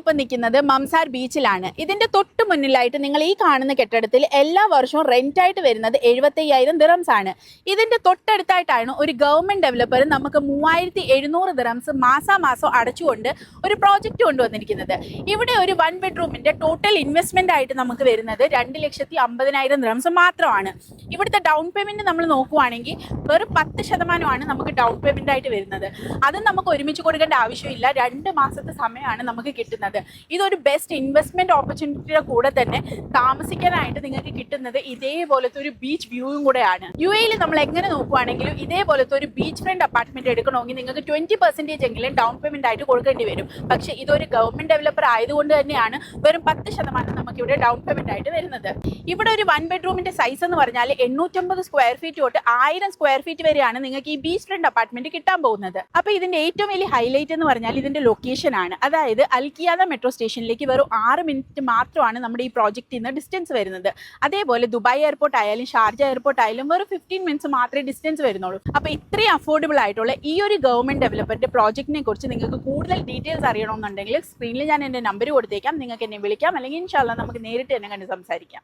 ഞാനിപ്പോൾ നിൽക്കുന്നത് മംസാർ ബീച്ചിലാണ്. ഇതിന്റെ തൊട്ട് മുന്നിലായിട്ട് നിങ്ങൾ ഈ കാണുന്ന കെട്ടിടത്തിൽ എല്ലാ വർഷവും റെന്റ് ആയിട്ട് വരുന്നത് 75,000 ദിറംസ് ആണ്. ഇതിന്റെ തൊട്ടടുത്തായിട്ടാണ് ഒരു ഗവൺമെന്റ് ഡെവലപ്പർ നമുക്ക് 3,700 ദിറംസ് മാസാമാസം അടച്ചുകൊണ്ട് ഒരു പ്രോജക്റ്റ് കൊണ്ടുവന്നിരിക്കുന്നത്. ഇവിടെ ഒരു 1 ബെഡ്റൂമിന്റെ ടോട്ടൽ ഇൻവെസ്റ്റ്മെന്റ് ആയിട്ട് നമുക്ക് വരുന്നത് 2,50,000 ദിറംസ് മാത്രമാണ്. ഇവിടുത്തെ ഡൗൺ പേയ്മെന്റ് നമ്മൾ നോക്കുവാണെങ്കിൽ വെറും 10% നമുക്ക് ഡൗൺ പേയ്മെന്റ് ആയിട്ട് വരുന്നത്. അത് നമുക്ക് ഒരുമിച്ച് കൊടുക്കേണ്ട ആവശ്യമില്ല. 2 മാസത്തെ സമയമാണ് നമുക്ക് കിട്ടുന്നത്. ഇതൊരു ബെസ്റ്റ് ഇൻവെസ്റ്റ്മെന്റ് ഓപ്പർച്യൂണിറ്റിയുടെ കൂടെ തന്നെ താമസിക്കാനായിട്ട് നിങ്ങൾക്ക് കിട്ടുന്നത് ഇതേപോലത്തെ ഒരു ബീച്ച് വ്യൂവും കൂടെയാണ്. UAE നമ്മൾ എങ്ങനെ നോക്കുവാണെങ്കിലും ഇതേപോലത്തെ ഒരു ബീച്ച് ഫ്രണ്ട് അപ്പാർട്ട്മെന്റ് എടുക്കണമെങ്കിൽ നിങ്ങൾക്ക് 20% എങ്കിലും ഡൗൺ പേയ്മെന്റ് ആയിട്ട് കൊടുക്കേണ്ടി വരും. പക്ഷേ ഇതൊരു ഗവൺമെന്റ് ഡെവലപ്പർ ആയതുകൊണ്ട് തന്നെയാണ് വെറും 10% നമുക്ക് ഇവിടെ ഡൗൺ പേയ്മെന്റ് ആയിട്ട് വരുന്നത്. ഇവിടെ ഒരു 1 ബെഡ്റൂമിന്റെ സൈസ് എന്ന് പറഞ്ഞാൽ 850 സ്ക്വയർ ഫീറ്റ് തൊട്ട് 1000 സ്ക്വയർ ഫീറ്റ് വരെയാണ് നിങ്ങൾക്ക് ഈ ബീച്ച് ഫ്രണ്ട് അപ്പാർട്ട്മെന്റ് കിട്ടാൻ പോകുന്നത്. അപ്പൊ ഇതിന്റെ ഏറ്റവും വലിയ ഹൈലൈറ്റ് എന്ന് പറഞ്ഞാൽ ഇതിന്റെ ലൊക്കേഷൻ ആണ്. അതായത് അൽക്കിയാദ മെട്രോ സ്റ്റേഷനിലേക്ക് വെറും 6 മിനിറ്റ് മാത്രമാണ് നമ്മുടെ ഈ പ്രോജക്റ്റിൽ നിന്ന് ഡിസ്റ്റൻസ് വരുന്നത്. അതേപോലെ ദുബായ് എയർപോർട്ട് ആയാലും ഷാർജ എയർപോർട്ട് ആയാലും വെറും 15 മിനിറ്റ്സ് മാത്രമേ ഡിസ്റ്റൻസ് വരുന്നുള്ളൂ. അപ്പൊ ഇത്രയും അഫോർഡബിൾ ആയിട്ടുള്ള ഈ ഒരു ഗവൺമെന്റ് ഡെവലപ്പറിന്റെ പ്രോജക്റ്റിനെ കുറിച്ച് നിങ്ങൾക്ക് കൂടുതൽ ഡീറ്റെയിൽസ് അറിയണമെന്നുണ്ടെങ്കിൽ സ്ക്രീനിൽ ഞാൻ എന്റെ നമ്പർ കൊടുത്തേക്കാം. നിങ്ങൾക്ക് എന്നെ വിളിക്കാം, അല്ലെങ്കിൽ ഇൻഷാ അല്ലാഹ് നമുക്ക് നേരിട്ട് തന്നെ കണ്ട് സംസാരിക്കാം.